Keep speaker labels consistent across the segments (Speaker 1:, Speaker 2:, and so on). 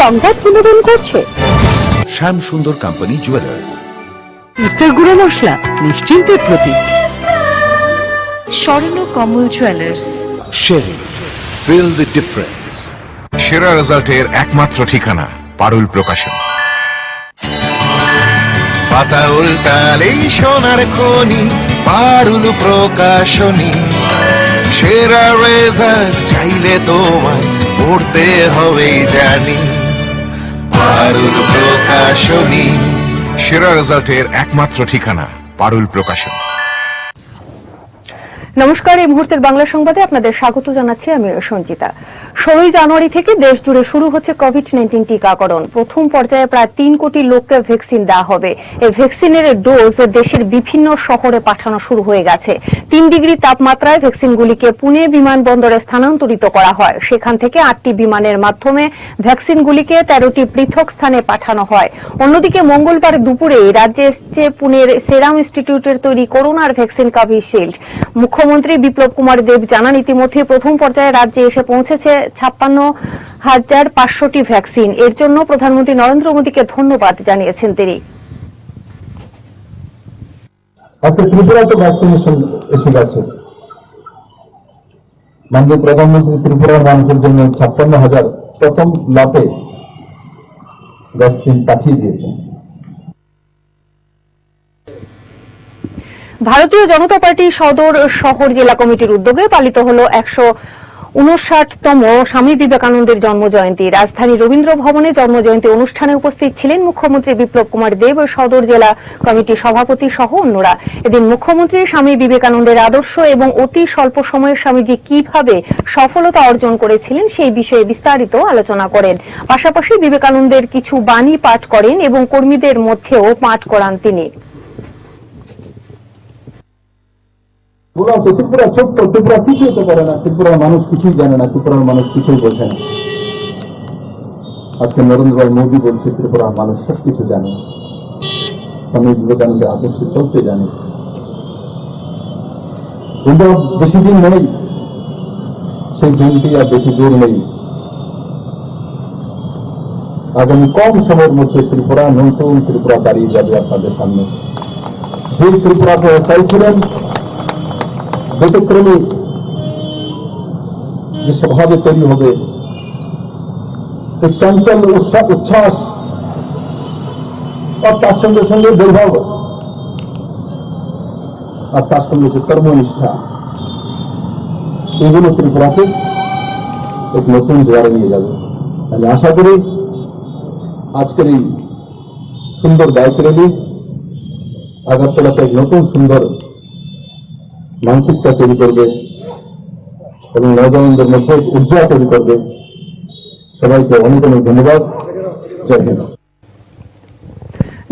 Speaker 1: সংবাদ বিনোদন করছে
Speaker 2: শ্যাম সুন্দর কোম্পানি জুয়েলার্স।
Speaker 1: উচ্চার গুঁড়ো মশলা নিশ্চিন্তের প্রতীক।
Speaker 3: স্বর্ণ কমল জুয়েলার্স।
Speaker 2: শেরি, ফিল দ্য ডিফারেন্স।
Speaker 4: সেরা রেজাল্টের একমাত্র ঠিকানা পারুল প্রকাশন। পাতা উল্টালেই সোনার খনি পারুল প্রকাশনী। সেরা রেজাল্ট চাইলে তোমায় পড়তে হবে জানি পারুল প্রকাশনী। সেরা রেজাল্টের একমাত্র ঠিকানা পারুল প্রকাশন।
Speaker 1: নমস্কার, এই মুহূর্তের বাংলা সংবাদে আপনাদের স্বাগত জানাচ্ছি আমি সঞ্চিতা। 16 জানুয়ারি থেকে দেশ জুড়ে শুরু হচ্ছে কোভিড-19 টিকাকরণ। প্রথম পর্যায়ে প্রায় 3 কোটি লোককে ভ্যাকসিন দেওয়া হবে। এই ভ্যাকসিনের ডোজ দেশের বিভিন্ন শহরে পাঠানো শুরু হয়ে গেছে। 3 ডিগ্রি তাপমাত্রায় ভ্যাকসিনগুলিকে পুনে বিমানবন্দরে স্থানান্তরিত করা হয়। সেখান থেকে 8টি বিমানের মাধ্যমে ভ্যাকসিনগুলিকে 13টি পৃথক স্থানে পাঠানো হয়। অন্যদিকে মঙ্গলবার দুপুরে রাজ্যে এসেছে পুনের সেরাম ইনস্টিটিউটের তৈরি করোনার ভ্যাকসিন কোভিশিল্ড। মুখ্যমন্ত্রী বিপ্লব কুমার দেব জানান, ইতিমধ্যে প্রথম পর্যায়ে রাজ্যে এসে পৌঁছেছে 56,500টি ভ্যাকসিন। এর জন্য প্রধানমন্ত্রী নরেন্দ্র মোদীকে ধন্যবাদ জানিয়েছেন তিনি।
Speaker 5: আজকে ত্রিপুরাতে ভ্যাকসিনেশন এসে গেছে। মাননীয় প্রধানমন্ত্রী ত্রিপুরার মানুষের জন্য 56,000 প্রথম লটে ভ্যাকসিন পাঠিয়ে দিয়েছেন।
Speaker 1: ভারতীয় জনতা পার্টি সদর শহর জেলা কমিটির উদ্যোগে পালিত হল 159তম স্বামী বিবেকানন্দের জন্মজয়ন্তী। রাজধানী রবীন্দ্র ভবনে জন্মজয়ন্তী অনুষ্ঠানে উপস্থিত ছিলেন মুখ্যমন্ত্রী বিপ্লব কুমার দেব ও সদর জেলা কমিটির সভাপতি সহ অন্যরা। এদিন মুখ্যমন্ত্রী স্বামী বিবেকানন্দের আদর্শ এবং অতি স্বল্প সময়ে স্বামীজি কিভাবে সফলতা অর্জন করেছিলেন সেই বিষয়ে বিস্তারিত আলোচনা করেন। পাশাপাশি বিবেকানন্দের কিছু বাণী পাঠ করেন এবং কর্মীদের মধ্যেও পাঠ করান তিনি।
Speaker 5: ত্রিপুরা ছোট্ট, ত্রিপুরা কিছু হতে পারে না, ত্রিপুরার মানুষ কিছুই জানে না, ত্রিপুরার মানুষ কিছুই বোঝে না। আজকে নরেন্দ্র ভাই মোদী বলছে ত্রিপুরার মানুষ সব কিছু জানে, স্বামী বিবেকানন্দের আদর্শে চলতে জানে। কিন্তু বেশি দিন নেই, সেই দিনটি আর বেশি দূর নেই। আগামী কম সময়ের মধ্যে ত্রিপুরা নতুন ত্রিপুরা দাঁড়িয়ে যাবে আপনাদের সামনে। যে ত্রিপুরাকে চাইছিলেন ব্যতিক্রমী যে স্বভাবে তৈরি হবে, চঞ্চল উচ্ছ্বাস আর তার সঙ্গে সঙ্গে বৈভব আর তার সঙ্গে যে কর্মনিষ্ঠা, এগুলো ত্রিপুরাকে এক নতুন দুয়ারে নিয়ে যাবে। আমি আশা করি আজকের এই সুন্দর বাইক র্যালি আগরতলাতে এক নতুন সুন্দর মানসিকতা তৈরি করবে এবং নবজনদের মধ্যে উর্জা তৈরি করবে। সবাইকে অনেক অনেক ধন্যবাদ। জয় হিন্দ।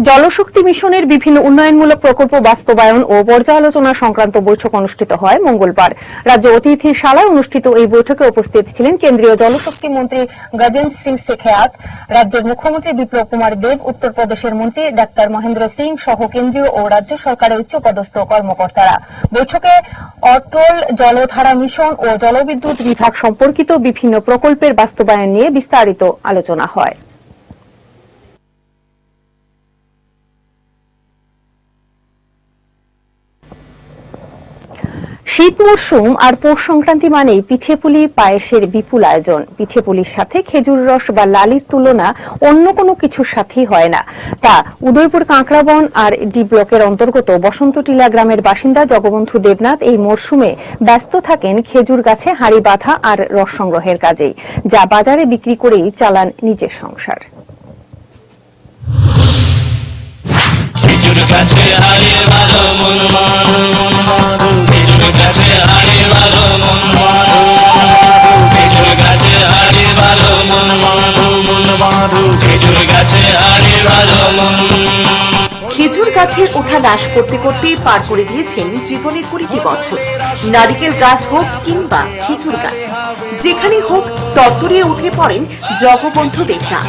Speaker 1: জলশক্তি মিশনের বিভিন্ন উন্নয়নমূলক প্রকল্প বাস্তবায়ন ও পর্যালোচনা সংক্রান্ত বৈঠক অনুষ্ঠিত হয় মঙ্গলবার। রাজ্য অতিথিশালায় অনুষ্ঠিত এই বৈঠকে উপস্থিত ছিলেন কেন্দ্রীয় জলশক্তি মন্ত্রী গজেন্দ্র সিং শেখায়াত, রাজ্যের মুখ্যমন্ত্রী বিপ্লব কুমার দেব, উত্তরপ্রদেশের মন্ত্রী ডাক্তার মহেন্দ্র সিং সহ কেন্দ্রীয় ও রাজ্য সরকারের উচ্চপদস্থ কর্মকর্তারা। বৈঠকে অটল জলধারা মিশন ও জলবিদ্যুৎ বিভাগ সম্পর্কিত বিভিন্ন প্রকল্পের বাস্তবায়ন নিয়ে বিস্তারিত আলোচনা হয়। শীত মরশুম আর পৌষ সংক্রান্তি মানেই পিঠেপুলি পায়েসের বিপুল আয়োজন। পিঠেপুলির সাথে খেজুর রস বা লালির তুলনা অন্য কোনো কিছুর সাথেই হয় না। তা উদয়পুর কাঁকড়াবন আর ডি ব্লকের অন্তর্গত বসন্তটিলা গ্রামের বাসিন্দা জগবন্ধু দেবনাথ এই মরশুমে ব্যস্ত থাকেন খেজুর গাছে হাঁড়ি বাঁধা আর রস সংগ্রহের কাজেই, যা বাজারে বিক্রি করেই চালান নিজের সংসার।
Speaker 3: খেজুর গাছের ওঠা নাশ করতে করতে পার করে দিয়েছেন জীবনের 20টি বছর। নারিকেল গাছ হোক কিংবা খেজুর গাছ, যেখানে হোক তরতরিয়ে উঠে পড়েন জগবন্ধু দেবনাথ।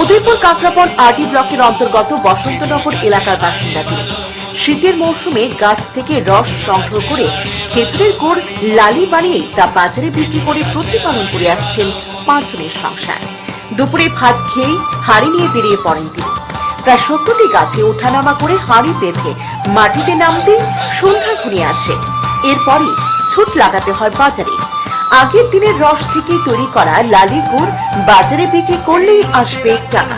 Speaker 3: উদয়পুর কাঁকড়াবন আরডি ব্লকের অন্তর্গত বসন্তনগর এলাকার বাসিন্দা তিনি। শীতের মৌসুমে গাছ থেকে রস সংগ্রহ করে খেজুরের গুড় লালি বানিয়ে তা বাজারে বিক্রি করে প্রতিপালন করে আসছেন 5 জনের সংসার। দুপুরে ভাত খেয়ে হাঁড়ি নিয়ে বেরিয়ে পড়েন তিনি। প্রায় 70টি গাছে ওঠানামা করে হাঁড়ি বেঁধে মাটিতে নামতে সন্ধ্যা ঘুরিয়ে আসে। এরপরই ছুট লাগাতে হয় বাজারে। আগের দিনের রস থেকে তৈরি করা লালি গুড় বাজারে বিক্রি করলেই আসবে টাকা।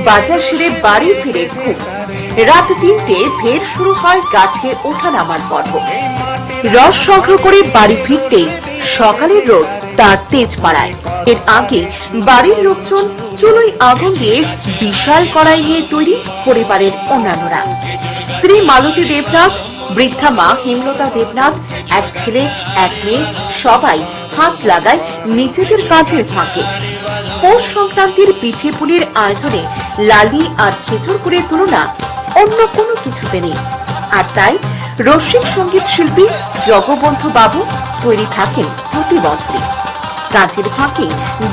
Speaker 3: বাজার সেরে বাড়ি ফিরে ঘুম। রাত 3টে ফের শুরু হয় গাছে ওঠানামার পর্ব। রস সংগ্রহ করে বাড়ি ফিরতেই সকালের রোদ তার তেজ বাড়ায়। এর আগে বাড়ির লোকজন চুলোয় আগুন দিয়ে বিশাল কড়াই নিয়ে তৈরি পরিবারের অন্যান্যরা। স্ত্রী মালতী দেবনাথ, বৃদ্ধা মা হেমলতা দেবনাথ, এক ছেলে এক মেয়ে, সবাই হাত লাগায় নিজেদের কাজের ফাঁকে। পৌষ সংক্রান্তির পিঠে পুলির আয়োজনে লালি আর খেজুর গুড়ের তুলনা অন্য কোনো কিছুতে নেই। আর তাই রসিক সঙ্গীত শিল্পী জগবন্ধু বাবু তৈরি থাকেন প্রতি বছরই। কাজের ফাঁকে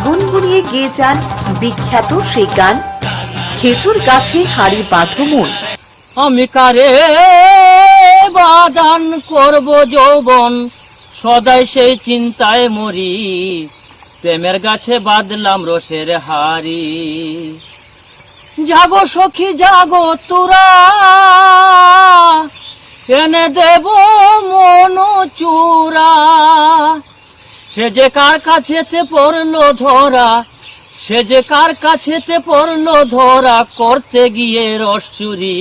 Speaker 3: গুনগুনিয়ে গেয়ে যান বিখ্যাত সেই গান, খেজুর গাছে হাড়ি বাঁধো মন।
Speaker 6: আমি কারে বাদান করব যৌবন, সদাই সেই চিন্তায় মরি, প্রেমের গাছে বাঁধলাম রসের হাড়ি। জাগো সখী জাগো তোরা, এনে দেব মন চূড়া, সে যে কার কাছেতে পড়লো ধরা, সে যে কার কাছেতে পড়লো ধরা, করতে গিয়ে রস চুরি,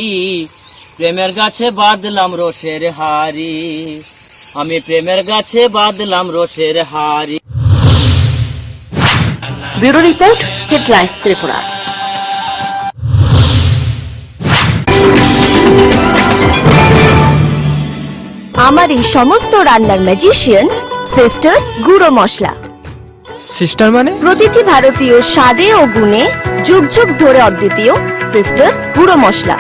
Speaker 6: প্রেমের গাছে বাঁধলাম রসের হাড়ি, আমি প্রেমের গাছে বাঁধলাম রসের হাড়ি।
Speaker 3: Bureau report, headlines Tripura.
Speaker 1: আমার এই সমস্ত রান্নার ম্যাজিশিয়ান সিস্টার গুঁড়ো মশলা।
Speaker 6: সিস্টার মানে?
Speaker 1: প্রতিটি ভারতীয় স্বাদে ও গুণে যুগ যুগ ধরে অদ্বিতীয় সিস্টার গুঁড়ো মশলা।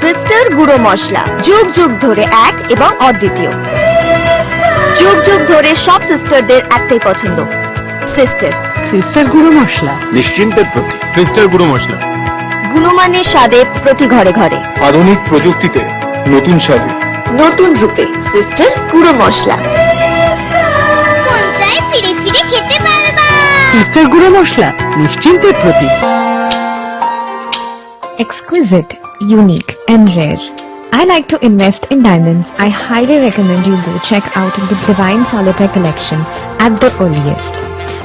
Speaker 1: সিস্টার গুঁড়ো মশলা যুগ যুগ ধরে এক এবং অদ্বিতীয়। যুগ যুগ ধরে সব সিস্টারদের একটাই পছন্দ, সিস্টার। সিস্টার গুঁড়ো মশলা
Speaker 5: নিশ্চিন্তের প্রতি
Speaker 6: সিস্টার গুঁড়ো মশলা,
Speaker 1: গুণমানের স্বাদে প্রতি ঘরে ঘরে,
Speaker 5: আধুনিক প্রযুক্তিতে নতুন সাজে,
Speaker 1: নতুন রূপে সিস্টার গুঁড়ো মশলা।
Speaker 7: কোনটায় ফিরে ফিরে খেতে পারবা।
Speaker 1: সিস্টার গুঁড়ো মশলা নিশ্চিন্তের প্রতীক।
Speaker 8: Exquisite, unique and rare. I like to invest in diamonds. I highly recommend you go check out the Divine Solitaire collection at the earliest,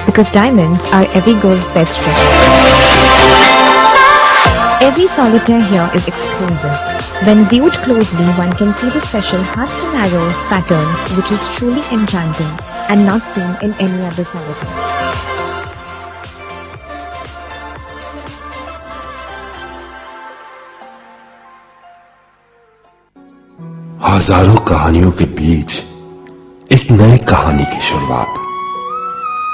Speaker 8: because diamonds are every girl's best friend. Every solitaire here is exclusive. When viewed closely, one can see the special hearts and arrows pattern, which is truly enchanting and not seen in any other solitaire.
Speaker 2: हजारों कहानियों के बीच एक नई कहानी की शुरुआत,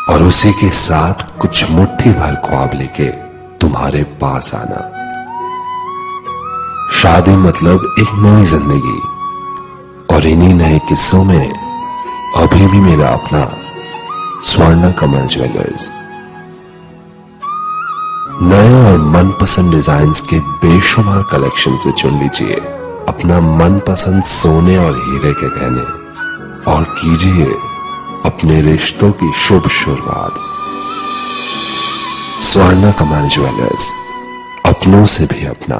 Speaker 2: और उसी के साथ कुछ मुट्ठी भर ख्वाब लेके तुम्हारे पास आना। शादी मतलब एक नई जिंदगी, और इन्हीं नए किस्सों में अभी भी मेरा अपना स्वर्ण कमल ज्वेलर्स नए और मनपसंद डिजाइन्स के बेशुमार कलेक्शन से चुन लीजिए अपना मनपसंद सोने और हीरे के गहने, और कीजिए अपने रिश्तों की शुभ शुरुआत। स्वर्ण कमल ज्वेलर्स, अपनों से भी अपना।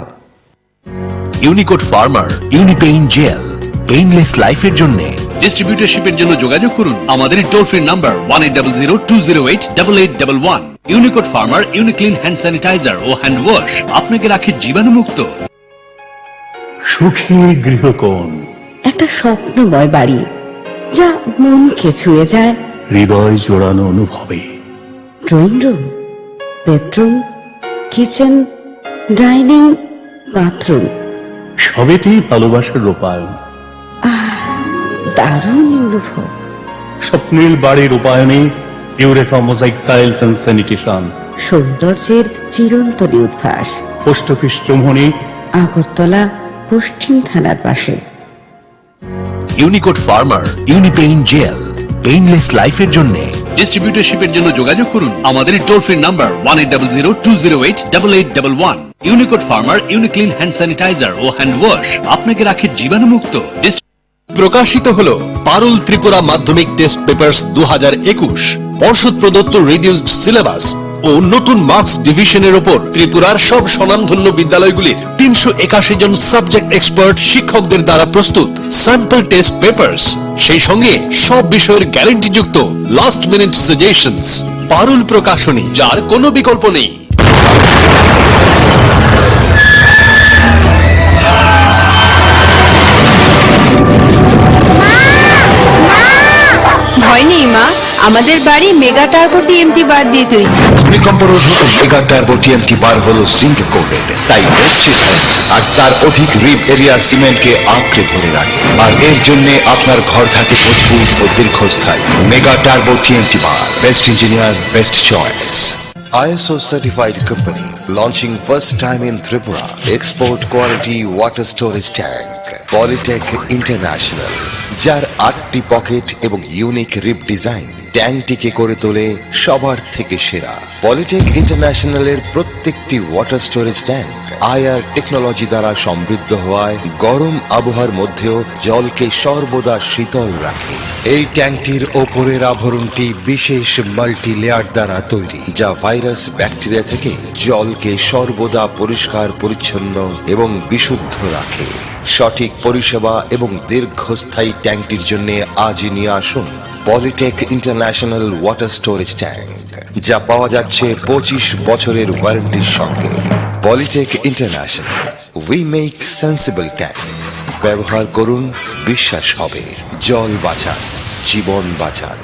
Speaker 9: ইউনিকোড ফার্মার ইউনিপেইন জেল পেইনলেস লাইফের জন্য। ডিস্ট্রিবিউটরশিপের জন্য যোগাযোগ করুন আমাদের টোল ফ্রি নাম্বার 1800-208-8811। ইউনিকোড ফার্মার ইউনিক্লিন হ্যান্ড স্যানিটাইজার ও হ্যান্ড ওয়াশ আপনাকে রাখে জীবাণুমুক্ত।
Speaker 5: সুখী গৃহকোণ,
Speaker 3: একটা স্বপ্নময় বাড়ি যা মনকে ছুঁয়ে যায়।
Speaker 5: হৃদয় জোড়ানো অনুভবে,
Speaker 3: drawing room, bedroom, kitchen, dining, bathroom,
Speaker 5: সবেতেই ভালোবাসার রূপায়ণ।
Speaker 3: দারুণ অনুভব।
Speaker 5: স্বপ্নের বাড়ির রূপায়ণে Eureka mosaic tiles and sanitation,
Speaker 3: সৌন্দর্যের চিরন্তন উদ্ভাস।
Speaker 5: পোস্ট অফিস চৌমনি,
Speaker 3: আগরতলা পশ্চিম থানার পাশে।
Speaker 9: ইউনিকোড ফার্মার ইউনিপেইন জেল পেইনলেস লাইফের জন্য। ডিস্ট্রিবিউটরশিপের জন্য যোগাযোগ করুন আমাদের টোল ফ্রি নাম্বার 1800-208-8811। ইউনিকোড ফার্মার ইউনিক্লিন হ্যান্ড স্যানিটাইজার ও হ্যান্ড ওয়াশ আপনাকে রাখে জীবাণুমুক্ত। প্রকাশিত হলো পারুল ত্রিপুরা মাধ্যমিক টেস্ট পেপার্স 2021, পর্ষদ প্রদত্ত রিডিউসড সিলেবাস ও নতুন মার্কস ডিভিশনের ওপর ত্রিপুরার সব স্বনামধন্য বিদ্যালয়গুলির 381 জন সাবজেক্ট এক্সপার্ট শিক্ষকদের দ্বারা প্রস্তুত স্যাম্পল টেস্ট পেপারস, সেই সঙ্গে সব বিষয়ের গ্যারান্টিযুক্ত লাস্ট মিনিট সাজেশনস। পারুল প্রকাশনী, যার কোনো বিকল্প নেই।
Speaker 7: ভয় নেই মা, আমাদের বাড়ি মেগা টার্বো টিএমটি বার দিয়ে তৈরি।
Speaker 10: ভূমিকম্প রোধক মেগা টার্বো টিএমটি বার হলো জিঙ্ক কোটেড, তাই নিশ্চিত হন আর তার অধিক রিপ এরিয়া সিমেন্টকে আঁকড়ে ধরে রাখে, আর এর জন্য আপনার ঘর থাকে মজবুত ও দীর্ঘস্থায়ী। Mega turbo TMT bar, best engineer, best choice.
Speaker 2: ISO certified company launching first time in Tripura export quality water storage tank Polytech International, যার 8টি পকেট এবং ইউনিক রিপ ডিজাইন ট্যাঙ্কটিকে করে তোলে সবার থেকে সেরা। পলিটেক ইন্টারন্যাশনালের প্রত্যেকটি water storage tank IR technology দ্বারা সমৃদ্ধ হওয়ায় গরম আবহাওয়ার মধ্যেও জলকে সর্বদা শীতল রাখে। এই ট্যাঙ্কটির ওপরের আবরণটি বিশেষ মাল্টি লেয়ার দ্বারা তৈরি, যা ভাইরাস ব্যাকটেরিয়া থেকে জলকে সর্বদা পরিষ্কার পরিচ্ছন্ন এবং বিশুদ্ধ রাখে। সঠিক পরিষেবা এবং দীর্ঘস্থায়ী ট্যাঙ্কটির জন্য আজই নিয়ে আসুন Polytech international water storage tank, যা পাওয়া যাচ্ছে 25 বছরের ওয়ারেন্টির সঙ্গে। Polytech international, we make sensible tank. ব্যবহার করুন, বিশ্বাস হবে। জল বাঁচান, জীবন বাঁচান।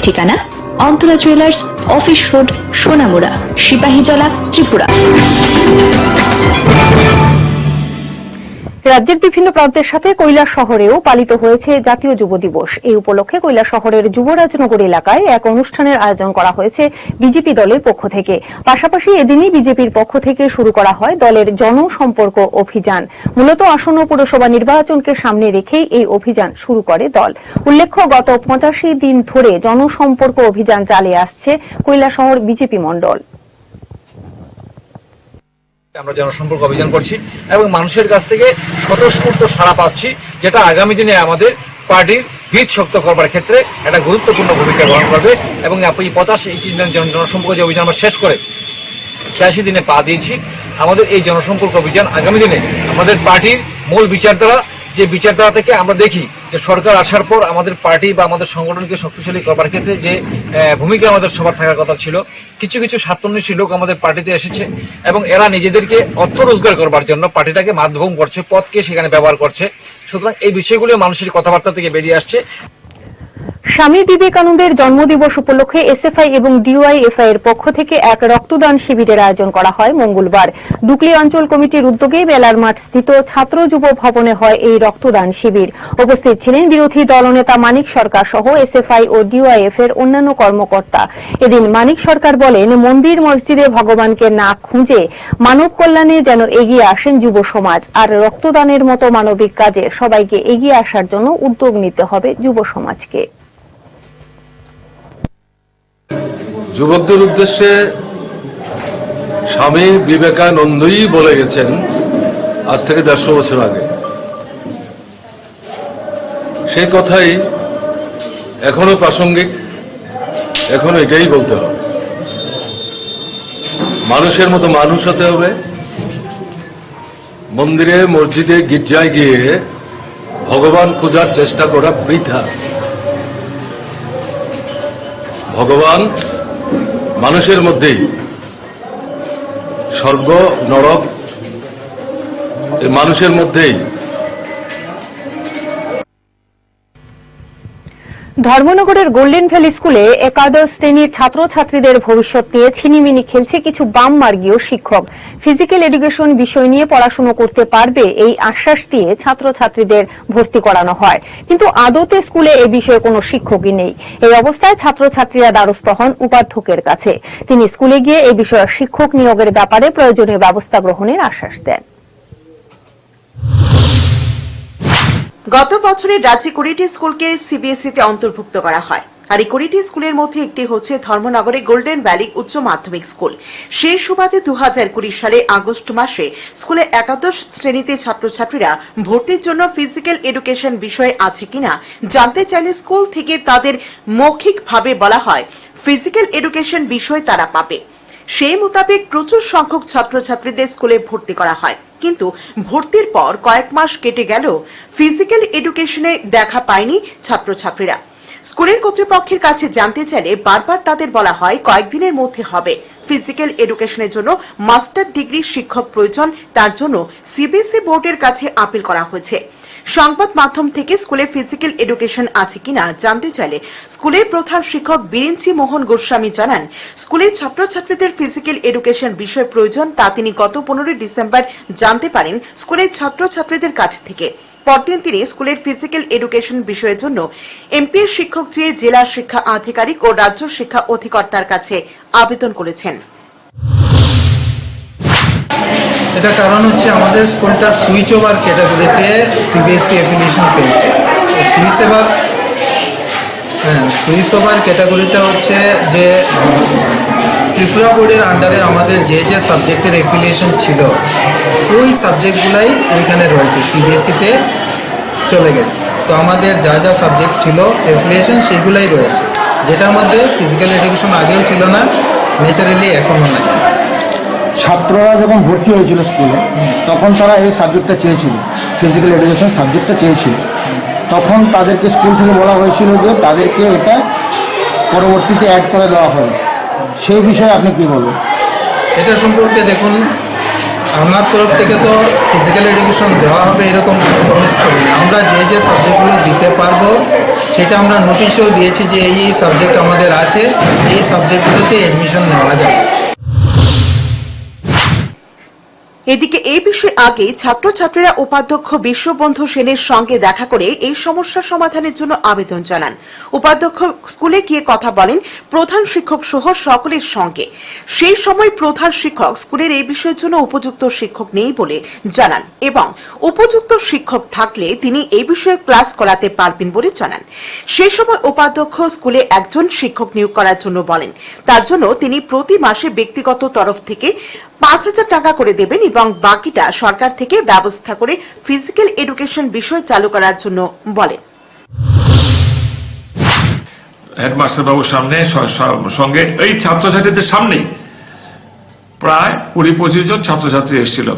Speaker 8: ঠিকানা Antara jewellers, office road, Sonamura, Sepahijala, Tripura.
Speaker 1: রাজ্যের বিভিন্ন প্রান্তের সাথে কৈলাসহরেও পালিত হয়েছে জাতীয় যুব দিবস। এই উপলক্ষে কৈলাসহরের যুবরাজনগর এলাকায় এক অনুষ্ঠানের আয়োজন করা হয়েছে বিজেপি দলের পক্ষ থেকে। পাশাপাশি এদিনই বিজেপির পক্ষ থেকে শুরু করা হয় দলের জনসম্পর্ক অভিযান। মূলত আসন্ন পুরসভা নির্বাচনকে সামনে রেখেই এই অভিযান শুরু করে দল। উল্লেখ্য, গত 85 দিন ধরে জনসম্পর্ক অভিযান চালিয়ে আসছে কৈলাসহর বিজেপি মণ্ডল।
Speaker 11: আমরা জনসম্পর্ক অভিযান করছি এবং মানুষের কাছ থেকে স্বতঃস্ফূর্ত সাড়া পাচ্ছি, যেটা আগামী দিনে আমাদের পার্টির ভিত শক্ত করবার ক্ষেত্রে একটা গুরুত্বপূর্ণ ভূমিকা গ্রহণ করবে। এবং এই 85 দিনের জনসম্পর্ক যে অভিযান আমরা শেষ করে 86 দিনে পা দিয়েছি। আমাদের এই জনসম্পর্ক অভিযান আগামী দিনে আমাদের পার্টির মূল বিচারধারা, যে বিচারধারা থেকে আমরা দেখি যে সরকার আসার পর আমাদের পার্টি বা আমাদের সংগঠনকে শক্তিশালী করবার ক্ষেত্রে যে ভূমিকা আমাদের সবার থাকার কথা ছিল, কিছু কিছু স্বার্থান্বেষী লোক আমাদের পার্টিতে এসেছে এবং এরা নিজেদেরকে অর্থ রোজগার করবার জন্য পার্টিটাকে মাধ্যম করছে, পদকে সেখানে ব্যবহার করছে। সুতরাং এই বিষয়গুলো মানুষের কথাবার্তা থেকে বেরিয়ে আসছে।
Speaker 1: স্বামী বিবেকানন্দের জন্মদিবস উপলক্ষে এসএফআই এবং ডিওয়াইএফআই এর পক্ষ থেকে এক রক্তদান শিবিরের আয়োজন করা হয় মঙ্গলবার। ডুকলি অঞ্চল কমিটির উদ্যোগে মেলার মাঠ স্থিত ছাত্র যুব ভবনে হয় এই রক্তদান শিবির। উপস্থিত ছিলেন বিরোধী দলনেতা মানিক সরকার সহ এসএফআই ও ডিওয়াইএফ এর অন্যান্য কর্মকর্তা। এদিন মানিক সরকার বলেন, মন্দির মসজিদে ভগবানকে না খুঁজে মানব কল্যাণে যেন এগিয়ে আসেন যুব সমাজ, আর রক্তদানের মতো মানবিক কাজে সবাইকে এগিয়ে আসার জন্য উদ্যোগ নিতে হবে যুব সমাজকে।
Speaker 5: যুবকদের উদ্দেশ্যে স্বামী বিবেকানন্দই বলে গেছেন আজ থেকে 150 বছর আগে। সেই কথাই এখনো প্রাসঙ্গিক, এখনো এটাই বলতে হবে। মানুষের মতো মানুষ হতে হবে। মন্দিরে মসজিদে গির্জায় গিয়ে ভগবান খোঁজার চেষ্টা করা বৃথা। ভগবান মানুষের মধ্যেই, স্বর্গ নরক মানুষের মধ্যেই।
Speaker 1: ধর্মনগরের গোল্ডেন ভ্যালি স্কুলে একাদশ শ্রেণীর ছাত্রছাত্রীদের ভবিষ্যৎ নিয়ে ছিনিমিনি খেলছে কিছু বামমার্গীয় শিক্ষক। ফিজিক্যাল এডুকেশন বিষয় নিয়ে পড়াশোনা করতে পারবে এই আশ্বাস দিয়ে ছাত্রছাত্রীদের ভর্তি করানো হয়, কিন্তু আদতে স্কুলে এ বিষয়ে কোনো শিক্ষকই নেই। এই অবস্থায় ছাত্রছাত্রীরা দ্বারস্থ হন উপাধ্যক্ষের কাছে। তিনি স্কুলে গিয়ে এ বিষয়ে শিক্ষক নিয়োগের ব্যাপারে প্রয়োজনীয় ব্যবস্থা গ্রহণের আশ্বাস দেন।
Speaker 3: গত বছরে রাজ্যে 20টি স্কুলকে সিবিএসইতে অন্তর্ভুক্ত করা হয়। আর এই 20টি স্কুলের মধ্যে একটি হচ্ছে ধর্মনগরে গোল্ডেন ভ্যালি উচ্চ মাধ্যমিক স্কুল। সেই সুবাদে 2020 সালে আগস্ট মাসে স্কুলে একাদশ শ্রেণীতে ছাত্রছাত্রীরা ভর্তির জন্য ফিজিক্যাল এডুকেশন বিষয় আছে কিনা জানতে চাইলে স্কুল থেকে তাদের মৌখিকভাবে বলা হয় ফিজিক্যাল এডুকেশন বিষয় তারা পাবে। সেই মোতাবেক প্রচুর সংখ্যক ছাত্রছাত্রীদের স্কুলে ভর্তি করা হয়, কিন্তু ভর্তির পর কয়েক মাস কেটে গেলেও ফিজিক্যাল এডুকেশনে দেখা পায়নি ছাত্রছাত্রীরা। স্কুলের কর্তৃপক্ষের কাছে জানতে চাইলে বারবার তাদের বলা হয় কয়েকদিনের মধ্যে হবে। ফিজিক্যাল এডুকেশনের জন্য মাস্টার ডিগ্রি শিক্ষক প্রয়োজন, তার জন্য সিবিএসই বোর্ডের কাছে আপিল করা হয়েছে। সংবাদ মাধ্যম থেকে স্কুলে ফিজিক্যাল এডুকেশন আছে কিনা জানতে চাইলে স্কুলের প্রধান শিক্ষক বিরিঞ্চি মোহন গোস্বামী জানান, স্কুলের ছাত্রছাত্রীদের ফিজিক্যাল এডুকেশন বিষয় প্রয়োজন তা তিনি গত 15 ডিসেম্বর জানতে পারেন স্কুলের ছাত্রছাত্রীদের কাছ থেকে। পরদিন তিনি স্কুলের ফিজিক্যাল এডুকেশন বিষয়ের জন্য এমপি শিক্ষক চেয়ে জেলা শিক্ষা আধিকারিক ও রাজ্য শিক্ষা অধিকর্তার কাছে আবেদন করেছেন।
Speaker 12: এটা কারণ হচ্ছে আমাদের স্কুলটা সুইচ ওভার ক্যাটাগরিতে সিবিএসই অ্যাপ্লিকেশন পেয়েছে। সুইচ ওভার ক্যাটাগরিটা হচ্ছে যে ত্রিপুরা বোর্ডের আন্ডারে আমাদের যে যে সাবজেক্টের অ্যাফিলিয়েশন ছিল ওই সাবজেক্টগুলাই ওইখানে রয়েছে, সিবিএসইতে চলে গেছে। তো আমাদের যা যা সাবজেক্ট ছিল অ্যাফিলিয়েশন সেগুলাই রয়েছে, যেটার মধ্যে ফিজিক্যাল এডুকেশন আগেও ছিল না, ন্যাচারালি এখনও নাই।
Speaker 13: ছাত্ররা যখন ভর্তি হয়েছিল স্কুলে তখন তারা এই সাবজেক্টটা চেয়েছিল, ফিজিক্যাল এডুকেশন সাবজেক্টটা চেয়েছিল। তখন তাদেরকে স্কুল থেকে বলা হয়েছিল যে তাদেরকে এটা পরবর্তীতে অ্যাড করে দেওয়া হবে। সেই বিষয়ে আপনি কি বলবেন?
Speaker 12: এটা সম্পর্কে দেখুন, আমার তরফ থেকে তো ফিজিক্যাল এডুকেশন দেওয়া হবে এরকম প্রমিস করি। আমরা যে যে সাবজেক্টগুলো দিতে পারবো সেটা আমরা নোটিশও দিয়েছি যে এই সাবজেক্ট আমাদের আছে, এই সাবজেক্টগুলোতে অ্যাডমিশন নেওয়া যাবে।
Speaker 3: এদিকে এই বিষয়ে আগে ছাত্রছাত্রীরা উপাধ্যক্ষ বিশ্ববন্ধু সেনের সঙ্গে দেখা করে এই সমস্যা সমাধানের জন্য আবেদন জানান। উপাধ্যক্ষ স্কুলে গিয়ে কথা বলেন প্রধান শিক্ষক সহ সকলের সঙ্গে। সেই সময় প্রধান শিক্ষক স্কুলের এই বিষয়ের জন্য উপযুক্ত শিক্ষক নেই বলে জানান এবং উপযুক্ত শিক্ষক থাকলে তিনি এই বিষয়ে ক্লাস করাতে পারবেন বলে জানান। সেই সময় উপাধ্যক্ষ স্কুলে একজন শিক্ষক নিয়োগ করার জন্য বলেন, তার জন্য তিনি প্রতি মাসে ব্যক্তিগত তরফ থেকে 5,000 টাকা করে দেবেন এবং বাকিটা সরকার থেকে ব্যবস্থা করে ফিজিক্যাল এডুকেশন বিষয় চালু করার জন্য বলেন।
Speaker 11: হেডমাস্টার বাবুর সামনে সঙ্গে এই ছাত্রছাত্রীদের সামনেই প্রায় 20-25 জন ছাত্রছাত্রী এসেছিল।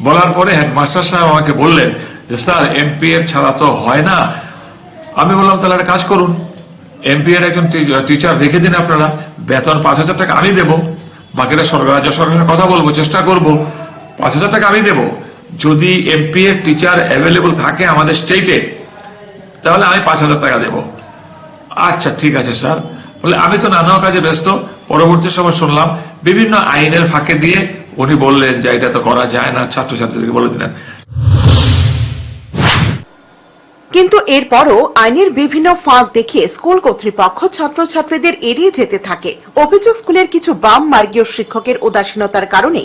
Speaker 11: বলার পরে হেডমাস্টার সাহেব আমাকে বললেন যে স্যার এমপি এর ছাড়া তো হয় না। আমি বললাম তাহলে একটা কাজ করুন, এমপি এর একজন টিচার রেখে দিন আপনারা, বেতন 5,000 টাকা আমি দেবো, বাকিটা রাজ্য সরকারের কথা বলবো, চেষ্টা করব, 5,000 টাকা আমি দেবো। যদি এমপি এর টিচার অ্যাভেলেবল থাকে আমাদের স্টেটে তাহলে আমি 5,000 টাকা দেবো। আচ্ছা ঠিক আছে স্যার বলে আমি তো নানা কাজে ব্যস্ত। পরবর্তী সময় শুনলাম বিভিন্ন আইনের ফাঁকে দিয়ে উনি বললেন যে এটা তো করা যায় না, ছাত্রছাত্রীদেরকে বলে দিলেন।
Speaker 3: কিন্তু এরপরও আইনের বিভিন্ন ফাঁক দেখিয়ে স্কুল কর্তৃপক্ষ ছাত্রছাত্রীদের এড়িয়ে যেতে থাকে। অভিযোগ স্কুলের কিছু বাম মার্গীয় শিক্ষকের উদাসীনতার কারণে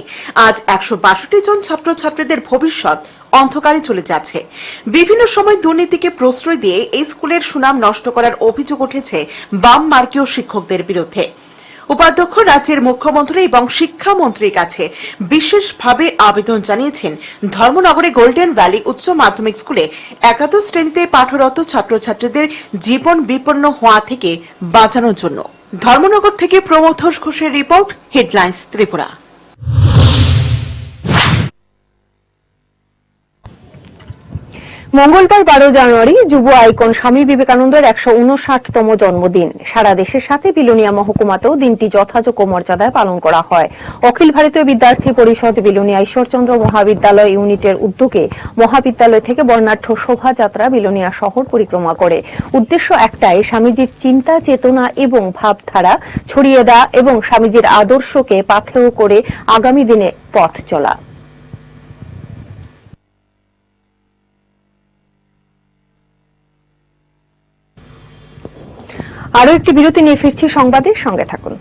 Speaker 3: আজ 162 জন ছাত্রছাত্রীদের ভবিষ্যৎ অন্ধকারে চলে যাচ্ছে। বিভিন্ন সময় দুর্নীতিকে প্রশ্রয় দিয়ে এই স্কুলের সুনাম নষ্ট করার অভিযোগ উঠেছে বাম মার্গীয় শিক্ষকদের বিরুদ্ধে। উপাধ্যক্ষ রাজ্যের মুখ্যমন্ত্রী এবং শিক্ষামন্ত্রীর কাছে বিশেষভাবে আবেদন জানিয়েছেন ধর্মনগরে গোল্ডেন ভ্যালি উচ্চ মাধ্যমিক স্কুলে একাদশ শ্রেণীতে পাঠরত ছাত্রছাত্রীদের জীবন বিপন্ন হওয়া থেকে বাঁচানোর জন্য। ধর্মনগর থেকে প্রমোদ ঘোষের রিপোর্ট, হেডলাইন্স ত্রিপুরা।
Speaker 1: মঙ্গলবার 12 জানুয়ারি যুব আইকন স্বামী বিবেকানন্দের 159তম জন্মদিন। সারা দেশের সাথে বিলোনিয়া মহকুমাতেও দিনটি যথাযোগ্য মর্যাদায় পালন করা হয়। অখিল ভারতীয় বিদ্যার্থী পরিষদ বিলোনিয়া ঈশ্বরচন্দ্র মহাবিদ্যালয় ইউনিটের উদ্যোগে মহাবিদ্যালয় থেকে বর্ণাঢ্য শোভাযাত্রা বিলোনিয়া শহর পরিক্রমা করে। উদ্দেশ্য একটাই, স্বামীজির চিন্তা চেতনা এবং ভাবধারা ছড়িয়ে দেওয়া এবং স্বামীজির আদর্শকে পাথেয় করে আগামী দিনে পথ চলা। আরো একটি বিরতি নিয়ে ফিরছি সংবাদের সঙ্গে থাকুন।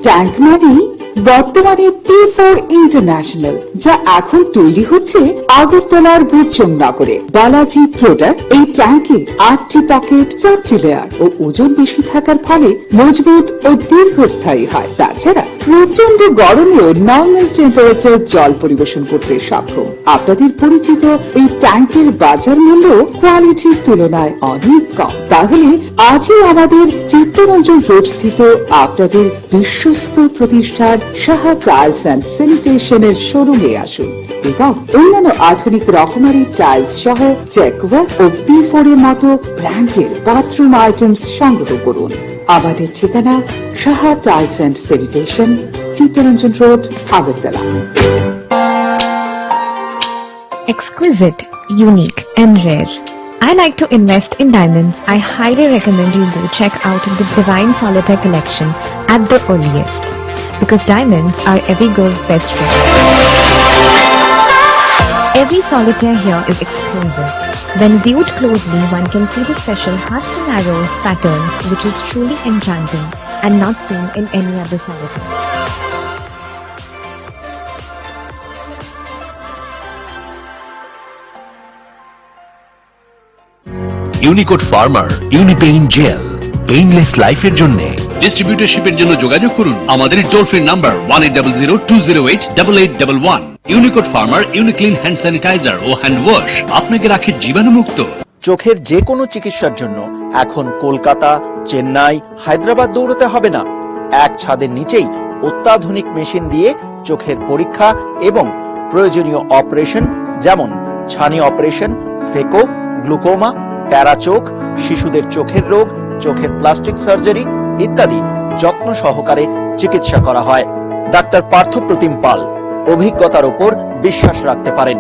Speaker 14: ট্যাঙ্ক মানে বর্তমানে P4 ইন্টারন্যাশনাল, যা এখন তৈরি হচ্ছে আগরতলার ভূচমনগরে। বালাজি প্রোডাক্ট এই ট্যাঙ্কে 8টি পকেট, 4টি লেয়ার ও ওজন বেশি থাকার ফলে মজবুত ও দীর্ঘস্থায়ী হয়। তাছাড়া প্রচন্ড গরমেও নর্মাল টেম্পারেচার জল পরিবেশন করতে সক্ষম। আপনাদের পরিচিত এই ট্যাঙ্কের বাজার মূল্য কোয়ালিটির তুলনায় অনেক কম। তাহলে আজই আমাদের চিত্তরঞ্জন রোড স্থিত আপনাদের বিশ্বস্ত প্রতিষ্ঠান সাহা টাইলস অ্যান্ড স্যানিটেশনের শোরুমে আসুন এবং অন্যান্য আধুনিক রকমারি টাইলস সহ চেকওয়ার্ক ও P4 এর মতো ব্র্যান্ডের বাথরুম আইটেমস সংগ্রহ করুন। আমাদের ঠিকানা Saha tiles and sanitation, Chittaranjan road, Agartala.
Speaker 8: Exquisite, unique and rare. I like to invest in diamonds. I highly recommend you go check out the Divine Solitaire collection at the earliest, because diamonds are every girl's best friend. Every solitaire here is exclusive. When viewed closely, one can see the special hearts and arrows pattern, which is truly enchanting and not seen in any other solitaire.
Speaker 9: Unicode ফার্মার Unipain gel, painless লাইফের জন্য। ডিস্ট্রিবিউটরশিপের জন্য যোগাযোগ করুন আমাদের toll free number 1800-208-8811। Unicode ফার্মার Uniclean hand sanitiser ও হ্যান্ড ওয়াশ আপনাকে রাখে জীবাণুমুক্ত।
Speaker 15: চোখের যে কোনো চিকিৎসার জন্য এখন কলকাতা, চেন্নাই, হায়দ্রাবাদ দৌড়তে হবে না। এক ছাদের নিচেই অত্যাধুনিক মেশিন দিয়ে চোখের পরীক্ষা এবং প্রয়োজনীয় অপারেশন, যেমন ছানি অপারেশন, ফেকো, গ্লুকোমা, প্যারাচোখ, শিশুদের চোখের রোগ, চোখের প্লাস্টিক সার্জারি ইত্যাদি যত্ন সহকারে চিকিৎসা করা হয়। ডাক্তার পার্থপ্রতিম পাল, অভিজ্ঞতার উপর বিশ্বাস রাখতে পারেন।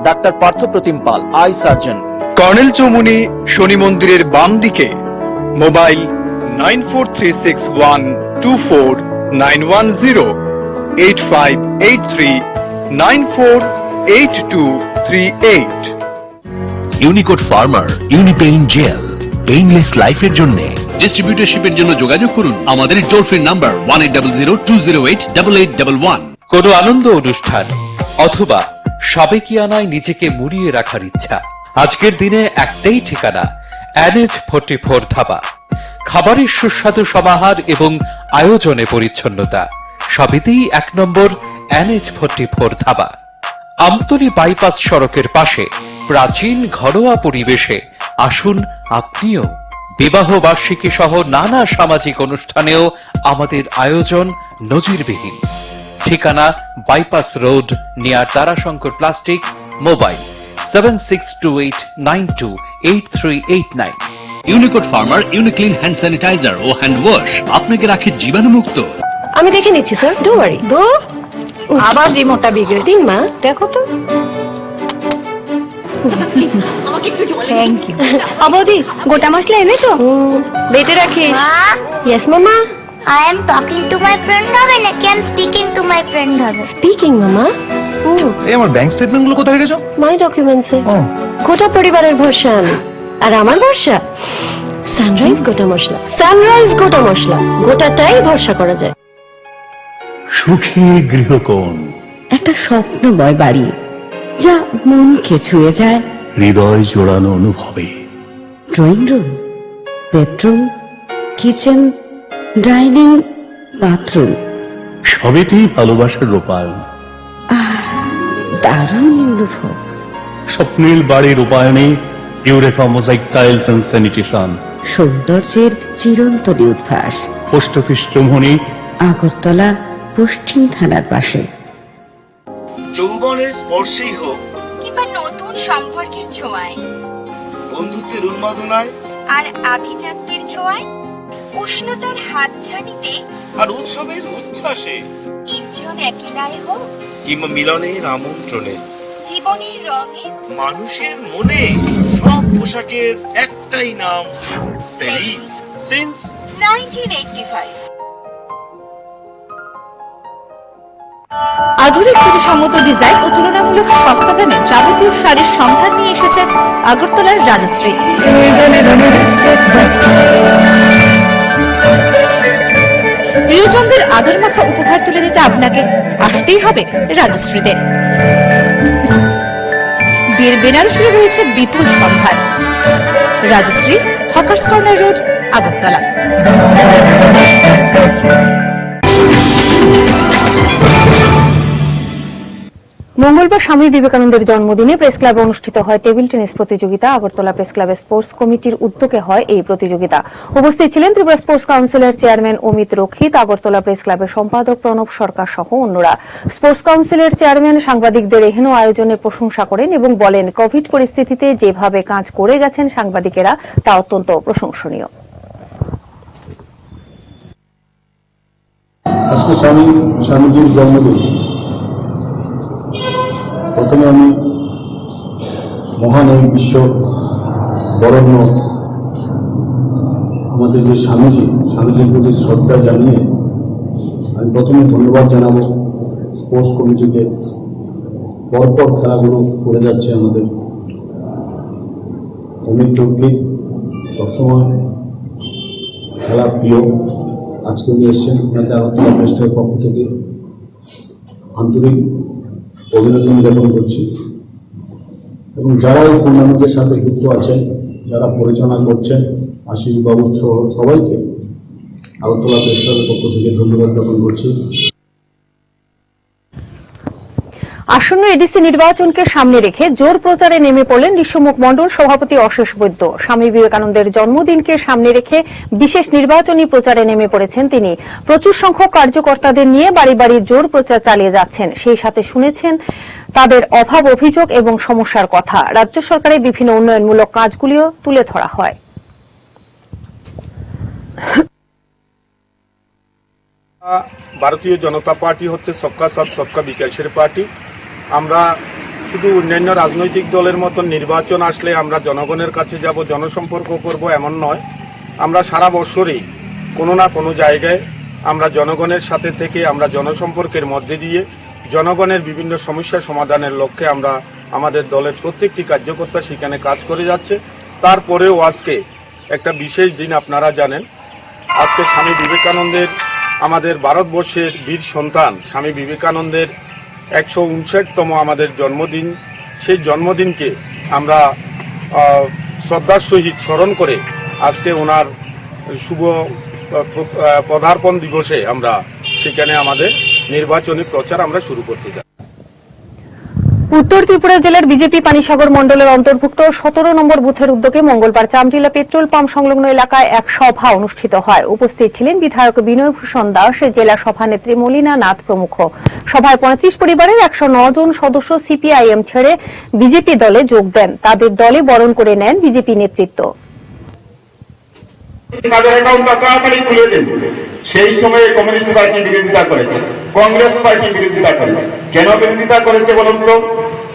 Speaker 15: Doctor Parthapratim Pal, eye surgeon,
Speaker 16: colonel Chowmuhani Shani মন্দিরের বাম দিকে। মোবাইল 9436124910, 8583948238।
Speaker 9: ইউনিকোড ফার্মার ইউনিপেইন জেল, পেইনলেস লাইফের জন্য। ডিস্ট্রিবিউটরশিপের জন্য যোগাযোগ করুন আমাদের টোল ফ্রি নাম্বার 1800-208-8811।
Speaker 17: কোনো আনন্দ অনুষ্ঠান অথবা সাবেকিয়ানায় নিজেকে মুড়িয়ে রাখার ইচ্ছা, আজকের দিনে একটাই ঠিকানা, NH44 ধাবা। খাবারের সুস্বাদু সমাহার এবং আয়োজনে পরিচ্ছন্নতা সবেতেই 1 নম্বর NH44 ধাবা। আমতলী বাইপাস সড়কের পাশে প্রাচীন ঘরোয়া পরিবেশে আসুন আপনিও। বিবাহ বার্ষিকী সহ নানা সামাজিক অনুষ্ঠানেও আমাদের আয়োজন নজিরবিহীন। ঠিকানা bypass road, near Tarashankar plastic. Mobile 7628928389।
Speaker 9: Unicode ফার্মার ইউনিক্লিন হ্যান্ড স্যানিটাইজার ও হ্যান্ড ওয়াশ আপনাকে রাখে জীবাণুমুক্ত।
Speaker 7: আমি দেখে নিচ্ছি স্যার, ডোন্ট ওয়ারি। আবার রিমোটটা বিগড়ে দিন মা, দেখো তো। Thank you. বৌদি, গোটা মশলা এনেছো? বেটে রাখিস। ইয়েস মামা।
Speaker 18: I am talking to my friend হবে নাকি I am speaking to my friend হবে?
Speaker 7: স্পিকিং মামা।
Speaker 11: এই আমার ব্যাংক স্টেটমেন্ট গুলো কোথায় রেখেছো?
Speaker 7: মাই ডকুমেন্টসে। গোটা পরিবারের ভরসা আমি, আর আমার ভরসা সানরাইজ গোটা মশলা। সানরাইজ গোটা মশলা, গোটাটাই ভরসা করা যায়।
Speaker 19: সুখী গৃহকোণ,
Speaker 20: একটা স্বপ্নময় বাড়ি যা মনকে ছুঁয়ে যায়,
Speaker 19: হৃদয় জোড়ানো অনুভবে।
Speaker 20: Drawing room, bedroom, kitchen, dining, bathroom,
Speaker 19: সবেতেই ভালোবাসার রূপায়ণ।
Speaker 20: দারুণ অনুভব।
Speaker 19: স্বপ্নের বাড়ির রূপায়ণে Eureka mosaic tiles and sanitation,
Speaker 20: সৌন্দর্যের চিরন্তনী উদ্ভাস।
Speaker 19: পোস্ট অফিস চৌমুহনী,
Speaker 20: আগরতলা, পশ্চিম থানার পাশে।
Speaker 21: যৌবনের স্পর্শেই হোক
Speaker 22: কিংবা নতুন সম্পর্কের ছোঁয়ায়,
Speaker 21: বন্ধুত্বের উন্মাদনায়
Speaker 22: আর আভিজাত্যের ছোঁয়ায়, উষ্ণতার হাতছানিতে
Speaker 21: আর উৎসবের উচ্ছ্বাসে,
Speaker 22: নির্জন একেলায় হোক
Speaker 21: কিংবা মিলনের আমন্ত্রণে,
Speaker 22: জীবনের রঙে,
Speaker 21: মানুষের মনে সব পোশাকের একটাই নাম, সেলিম। সিন্স
Speaker 22: 1985।
Speaker 23: আধুনিক প্রতিসম্মত ডিজাইন ও তুলনামূলক সস্তা দামে যাবতীয় শাড়ির সম্ভার নিয়ে এসেছে আগরতলার রাজশ্রী। প্রিয়জনদের আদর মাখা উপহার তুলে দিতে আপনাকে আসতেই হবে রাজশ্রীতে। বিয়ের বেনারসিরও রয়েছে বিপুল সম্ভার। Rajshree, hawkers corner road, Agartala.
Speaker 1: মঙ্গলবার স্বামী বিবেকানন্দের জন্মদিনে প্রেস ক্লাবে অনুষ্ঠিত হয় টেবিল টেনিস প্রতিযোগিতা। আগরতলা প্রেস ক্লাবের স্পোর্টস কমিটির উদ্যোগে হয় এই প্রতিযোগিতা। উপস্থিত ছিলেন ত্রিপুরা স্পোর্টস কাউন্সিলের চেয়ারম্যান অমিত রক্ষিত, আগরতলা প্রেস ক্লাবের সম্পাদক প্রণব সরকার সহ অন্যরা। স্পোর্টস কাউন্সিলের চেয়ারম্যান সাংবাদিকদের এহেন আয়োজনের প্রশংসা করেন এবং বলেন, কোভিড পরিস্থিতিতে যেভাবে কাজ করে গেছেন সাংবাদিকেরা তা অত্যন্ত প্রশংসনীয়।
Speaker 5: আজকে স্বামীজির জন্মদিন। প্রথমে আমি মহান এই বিশ্ব বরণ্য আমাদের যে স্বামীজির প্রতি শ্রদ্ধা জানিয়ে আমি প্রথমে ধন্যবাদ জানাবো স্পোর্টস কমিটিকে। পরপর খেলাগুলো করে যাচ্ছে আমাদের অমিত রক্ষিত, সবসময় খেলা প্রিয়। আজকে উনি এসছেন, তাতে আগরতলা প্রেস ক্লাবের পক্ষ থেকে আন্তরিক অভিনন্দন জ্ঞাপন করছি। এবং যারা এই টুর্নামেন্টের সাথে যুক্ত আছেন, যারা পরিচালনা করছেন, আশিস বাবু সহ সবাইকে আগরতলা প্রেস ক্লাবের পক্ষ থেকে ধন্যবাদ জ্ঞাপন করছি।
Speaker 1: আসন্ন এডিসি নির্বাচনকে সামনে রেখে জোর প্রচারে নেমে পড়লেন ঋষ্যমুখ মণ্ডল সভাপতি অশেষ বৈদ্য। স্বামী বিবেকানন্দের জন্মদিনকে সামনে রেখে বিশেষ নির্বাচনী প্রচারে নেমে পড়েছেন তিনি। প্রচুর সংখ্যক কার্যকর্তাদের নিয়ে বাড়ি বাড়ি জোর প্রচার চালিয়ে যাচ্ছেন। সেই সাথে শুনেছেন তাদের অভাব, অভিযোগ এবং সমস্যার কথা। রাজ্য সরকারের বিভিন্ন উন্নয়নমূলক কাজগুলিও তুলে ধরা হয়।
Speaker 24: ভারতীয় জনতা পার্টি হচ্ছে সবকা সাথ সবকা বিকাশের পার্টি। আমরা শুধু অন্যান্য রাজনৈতিক দলের মতন নির্বাচন আসলে আমরা জনগণের কাছে যাব, জনসম্পর্ক করব এমন নয়। আমরা সারা বছরই কোনো না কোনো জায়গায় আমরা জনগণের সাথে থেকে আমরা জনসম্পর্কের মধ্যে দিয়ে জনগণের বিভিন্ন সমস্যা সমাধানের লক্ষ্যে আমরা আমাদের দলের প্রত্যেকটি কার্যকর্তা সেখানে কাজ করে যাচ্ছে। তারপরেও আজকে একটা বিশেষ দিন, আপনারা জানেন, আজকে স্বামী বিবেকানন্দের, আমাদের ভারতবর্ষের বীর সন্তান স্বামী বিবেকানন্দের 159তম আমাদের জন্মদিন। সেই জন্মদিনকে আমরা শ্রদ্ধার সহিত স্মরণ করে আজকে ওনার শুভ পদার্পণ দিবসে আমরা সেখানে আমাদের নির্বাচনী প্রচার আমরা শুরু করতে যাই।
Speaker 1: উত্তর ত্রিপুরা জেলার বিজেপি পানিসাগর মণ্ডলের অন্তর্ভুক্ত 17 নম্বর বুথের উদ্যোগে মঙ্গলবার চামটিলা পেট্রোল পাম্প সংলগ্ন এলাকায় এক সভা অনুষ্ঠিত হয়। উপস্থিত ছিলেন বিধায়ক বিনয় ভূষণ দাস, জেলা সভানেত্রী মলিনা নাথ প্রমুখ। সভায় 35 পরিবারের 109 জন সদস্য সিপিআইএম ছেড়ে বিজেপি দলে যোগ দেন। তাদের দলে বরণ করে নেন বিজেপি নেতৃত্ব।
Speaker 25: সেই সময়ে কমিউনিস্ট পার্টি বিরোধিতা করেছে, কংগ্রেস পার্টি বিরোধিতা করেছে। কেন বিরোধিতা করেছে বলুন তো?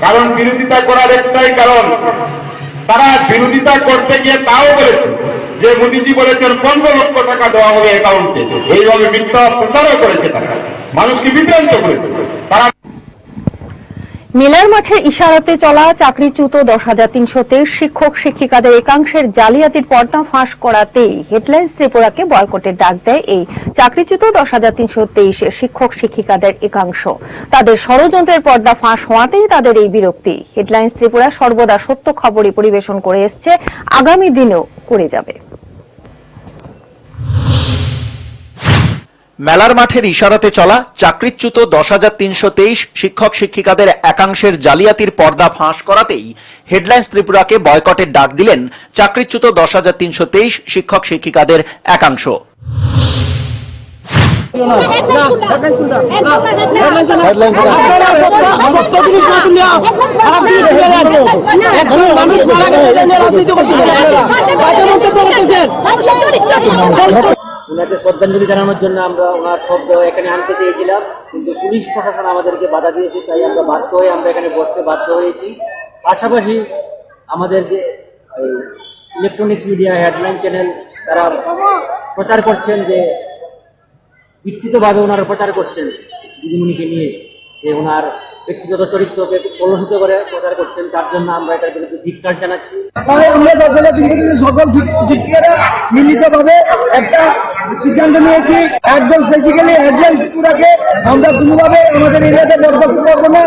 Speaker 25: কারণ বিরোধিতা করার একটাই কারণ, তারা বিরোধিতা করতে গিয়ে তাও বলেছে যে মোদীজি বলেছেন 15 লক্ষ টাকা দেওয়া হবে অ্যাকাউন্টে। এইভাবে মিথ্যা প্রচারও করেছে, তারা মানুষকে বিভ্রান্ত করেছে। তারা
Speaker 1: মেলার মাঠে ইশারাতে চলা চাকরিচ্যুত 10,323 শিক্ষক শিক্ষিকাদের একাংশের জালিয়াতির পর্দা ফাঁস করাতেই হেডলাইন্স ত্রিপুরাকে বয়কটের ডাক দেয় এই চাকরিচ্যুত 10,323 শিক্ষক শিক্ষিকাদের একাংশ। তাদের ষড়যন্ত্রের পর্দা ফাঁস হওয়াতেই তাদের এই বিরক্তি। হেডলাইন্স ত্রিপুরা সর্বদা সত্য খবরই পরিবেশন করে এসছে, আগামী দিনেও করে যাবে।
Speaker 15: মেলার মাঠের ইশারাতে চলা চাকরিচ্যুত 10,323 শিক্ষক শিক্ষিকাদের একাংশের জালিয়াতির পর্দা ফাঁস করাতেই হেডলাইন্স ত্রিপুরাকে বয়কটের ডাক দিলেন চাকরিচ্যুত 10,323 শিক্ষক শিক্ষিকাদের একাংশ।
Speaker 2: ওনাকে শ্রদ্ধাঞ্জলি জানানোর জন্য আমরা ওনার শব্দ এখানে আনতে চেয়েছিলাম, কিন্তু পুলিশ প্রশাসন আমাদেরকে বাধা দিয়েছে, তাই আমরা বাধ্য হয়ে আমরা এখানে বসতে বাধ্য হয়েছি। পাশাপাশি আমাদের যে ইলেকট্রনিক্স মিডিয়া হেডলাইন চ্যানেল তারা প্রচার করছেন, যে বিকৃতভাবে ওনারা প্রচার করছেন দিদিমণিকে নিয়ে, যে ওনার ব্যক্তিগত চরিত্রকে কলুষিত করে প্রচার করছেন, তার জন্য আমরা এটার বিরুদ্ধে ধিক্কার জানাচ্ছি।
Speaker 4: আমরা দলদলের সকল শিক্ষিকারা মিলিতভাবে একটা সিদ্ধান্ত নিয়েছি, একদম বেসিক্যালি হেডলাইন ত্রিপুরাকে আমরা কোনোভাবে আমাদের এরিয়াতে বরদাস্ত করবো না।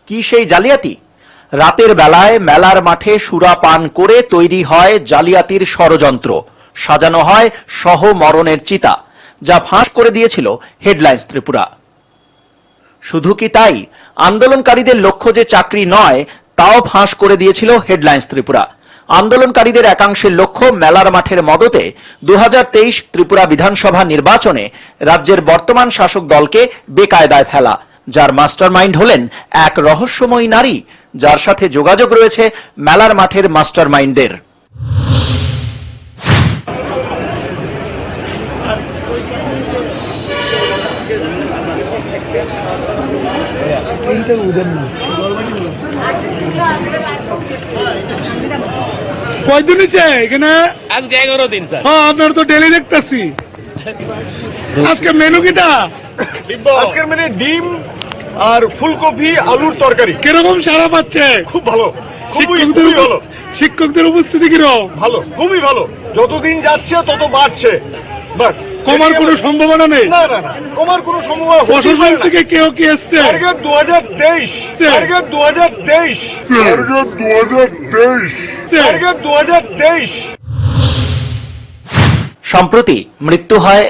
Speaker 15: কি সেই জালিয়াতি? রাতের বেলায় মেলার মাঠে সুরাপান করে তৈরি হয় জালিয়াতির ষড়যন্ত্র, সাজানো হয় সহমরণের চিতা, যা ফাঁস করে দিয়েছিল হেডলাইন্স ত্রিপুরা। শুধু কি তাই, আন্দোলনকারীদের লক্ষ্য যে চাকরি নয় তাও ফাঁস করে দিয়েছিল হেডলাইন্স ত্রিপুরা। আন্দোলনকারীদের একাংশের লক্ষ্য মেলার মাঠের মদতে 2023 ত্রিপুরা বিধানসভা নির্বাচনে রাজ্যের বর্তমান শাসক দলকে বেকায়দায় ফেলা, যার মাস্টারমাইন্ড হলেন এক রহস্যময়ী নারী, যার সাথে যোগাযোগ রয়েছে মেলার মাঠের মাস্টারমাইন্ডের।
Speaker 6: কয়দিন হয়েছে এখানে? আজকে 11 দিন স্যার। হ্যাঁ, আপনার তো ডেলি দেখতেছি। আজকে মেনু কিটা?
Speaker 25: আজকের মেনে ডিম আর ফুলকপি আলুর তরকারি।
Speaker 6: কিরকম সারা পাচ্ছে?
Speaker 25: খুব ভালো, খুবই ভালো।
Speaker 6: শিক্ষকদের উপস্থিতি কিরকম?
Speaker 25: ভালো, খুবই ভালো। যতদিন যাচ্ছে তত বাড়ছে। বাস,
Speaker 6: কমার কোনো সম্ভাবনা নেই?
Speaker 25: না না না, কমার কোনো সম্ভাবনা নেই।
Speaker 6: প্রশাসন থেকে কেউ কি এসছে?
Speaker 25: Target 2023, target 2023, target 2023, target 2023।
Speaker 15: সম্প্রতি মৃত্যু হয়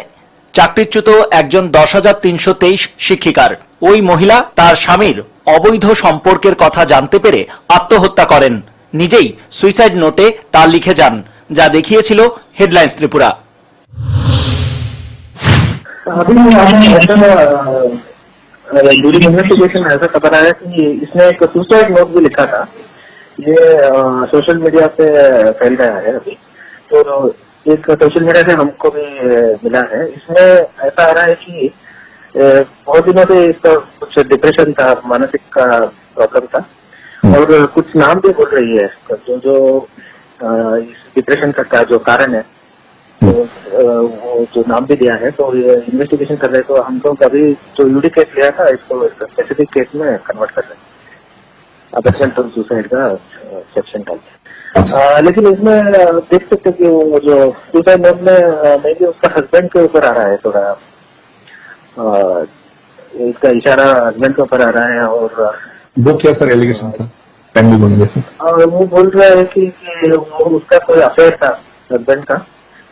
Speaker 15: চাকরিচ্যুত একজন 10,323 শিক্ষিকার। ওই মহিলা তার স্বামীর অবৈধ সম্পর্কের কথা জানতে পেরে আত্মহত্যা করেন। নিজেই সুইসাইড নোটে তা লিখে যান, যা দেখিয়েছিল হেডলাইন্স ত্রিপুরা।
Speaker 10: अभी ड्यूरिंग इन्वेस्टिगेशन ऐसा पता है कि इसने एक सुसाइड नोट भी लिखा था। ये सोशल मीडिया पे फैल रहा है अभी, तो एक सोशल मीडिया से हमको भी मिला है। इसमें ऐसा आ रहा है कि बहुत दिनों से इसका कुछ डिप्रेशन था, मानसिक का प्रॉब्लम था, और कुछ नाम भी बोल रही है जो इस डिप्रेशन का जो कारण है, तो वो जो नाम भी दिया है। तो ये इन्वेस्टिगेशन कर रहे हैं, तो हम लोग अभी जो यूडी केस लिया था इसको स्पेसिफिक केस में कन्वर्ट कर रहे हैं, अबेटमेंट ऑफ सुसाइड का सेक्शन डाल के। लेकिन इसमें देख सकते कि वो जो सुसाइड नोट में मे भी उसका हस्बैंड के ऊपर आ रहा है, थोड़ा इसका इशारा हस्बैंड के ऊपर आ रहा है। और
Speaker 5: वो क्या सर एलिगेशन था?
Speaker 10: वो बोल रहा है कि वो उसका कोई अफेयर था हस्बैंड का,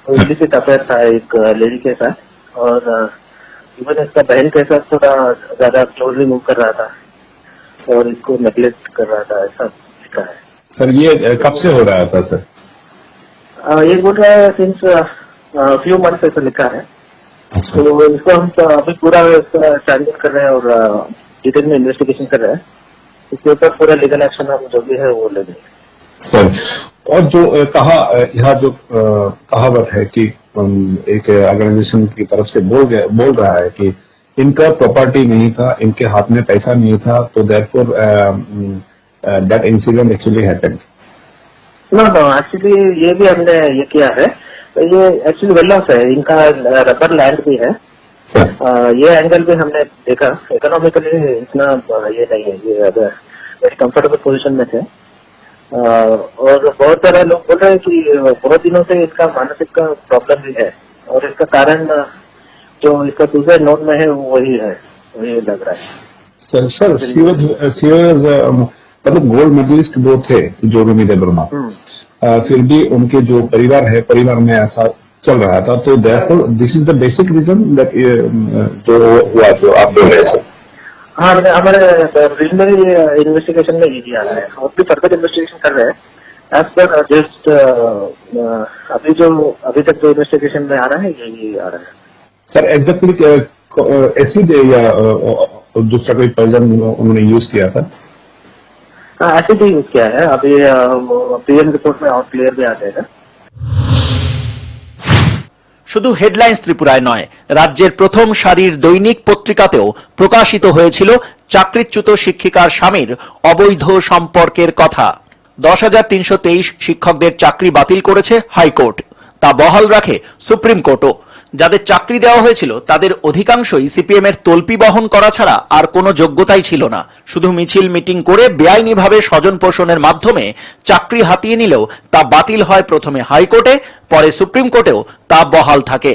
Speaker 10: इलिसिट अफेयर था एक लेडी के साथ, और इवन इसका बहन के साथ थोड़ा ज्यादा क्लोजली मूव कर रहा था और इसको नेग्लेक्ट कर रहा था, ऐसा लिखा है।
Speaker 5: सर ये कब से हो रहा था सर?
Speaker 10: ये बोल रहा है सिंस फ्यू मंथ्स ऐसा लिखा है। तो इसको हम अभी पूरा चार्जिंग कर रहे हैं और डिटेल में इन्वेस्टिगेशन कर रहे हैं। इसके ऊपर पूरा लीगल एक्शन हम जो भी है वो ले लेंगे
Speaker 5: सर। और जो यहाँ जो कहावत है कि एक ऑर्गेनाइजेशन की तरफ से बोल रहा है कि इनका प्रॉपर्टी नहीं था, इनके हाथ में पैसा नहीं था, तो therefore that incident actually happened.
Speaker 10: No actually ये भी हमने ये किया है, ये एक्चुअली वेल ऑफ है, इनका रबर लैंड भी है। ये एंगल भी हमने देखा, इकोनॉमिकली इतना ये नहीं है, ये वेरी कंफर्टेबल पोजीशन में थे। और बहुत सारे लोग बोल रहे हैं कि बहुत दिनों से इसका मानसिक का प्रॉब्लम भी है और इसका कारण जो इसका सुसाइड नोट में है वही है, वही लग रहा है।
Speaker 5: सर मतलब गोल्ड मेडलिस्ट वो थे जो रुमिदा वर्मा, फिर भी उनके जो परिवार में ऐसा चल रहा था, तो therefore this is the basic reason that जो हुआ जो आप बोल रहे हैं।
Speaker 10: हाँ, हमारे प्रिलिमिनरी इन्वेस्टिगेशन में यही आ रहा है, हम भी फर्दर इन्वेस्टिगेशन कर रहे हैं। एज पर जस्ट अभी तक जो इन्वेस्टिगेशन में आ रहा है यही आ रहा है।
Speaker 5: सर एग्जैक्टली एसिड या दूसरा कोई पॉइजन उन्होंने यूज किया था?
Speaker 10: एसिड ही यूज किया है। अभी पीएम रिपोर्ट में और क्लियर भी आ जाएगा।
Speaker 15: শুধু হেডলাইন্স ত্রিপুরায় নয়, রাজ্যের প্রথম সারির দৈনিক পত্রিকাতেও প্রকাশিত হয়েছিল চাকরিচ্যুত শিক্ষিকার স্বামীর অবৈধ সম্পর্কের কথা। 10,323 শিক্ষকদের চাকরি বাতিল করেছে হাইকোর্ট, তা বহাল রাখে সুপ্রিম কোর্টও। যাদের চাকরি দেওয়া হয়েছিল তাদের অধিকাংশই সিপিএম এর তল্পি বহন করা ছাড়া আর কোনো যোগ্যতাই ছিল না। শুধু মিছিল মিটিং করে বেআইনিভাবে স্বজন পোষণের মাধ্যমে চাকরি হাতিয়ে নিলেও তা বাতিল হয় প্রথমে হাইকোর্টে, পরে সুপ্রিম কোর্টেও তা বহাল থাকে।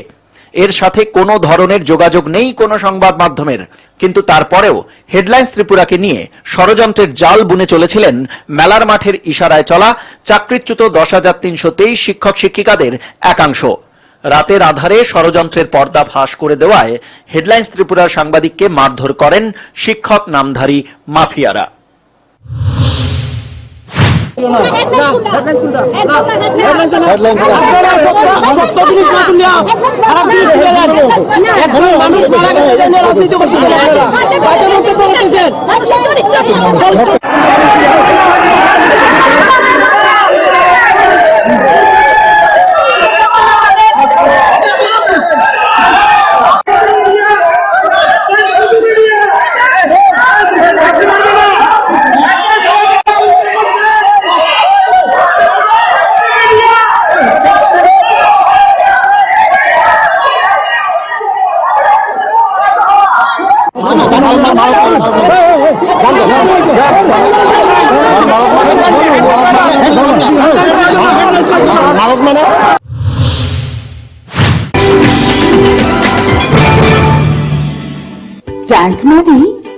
Speaker 15: এর সাথে কোনো ধরনের যোগাযোগ নেই কোনো সংবাদ মাধ্যমের, কিন্তু তারপরেও হেডলাইন্স ত্রিপুরাকে নিয়ে ষড়যন্ত্রের জাল বুনে চলেছিলেন মেলার মাঠের ইশারায় চলা চাকরিচ্যুত 10,323 শিক্ষক শিক্ষিকাদের একাংশ। রাতের আধারে ষড়যন্ত্রের পর্দা ফাঁস করে দেওয়ায় হেডলাইন্স ত্রিপুরার সাংবাদিককে মারধর করেন শিক্ষক নামধারী মাফিয়ারা।
Speaker 20: ট্যাঙ্ক মারি